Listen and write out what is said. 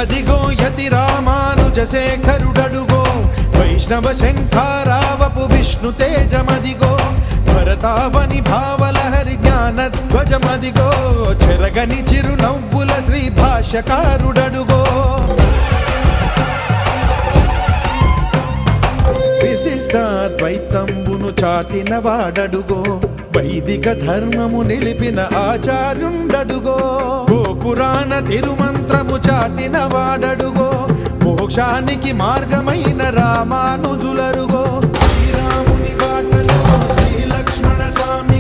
గదిగో యతి రామానుజ శేఖరుడడుగో వైష్ణవ శంఖారావపు విష్ణు తేజమదిగో భరతావని భావలహరి జ్ఞాన ధ్వజమదిగో చెరగని చిరునవ్వుల శ్రీ భాష్యకారుడడుగో విశిష్టాద్వైతంబును చాటిన వాడడుగో వైదిక ధర్మము నిలిపిన ఆచార్యుండడుగో గోపురాణ తిరుమంత్రము చాటిన వాడడుగో మోక్షానికి మార్గమైన రామానుజులరుగో శ్రీరాముని బాటలో శ్రీ లక్ష్మణ స్వామి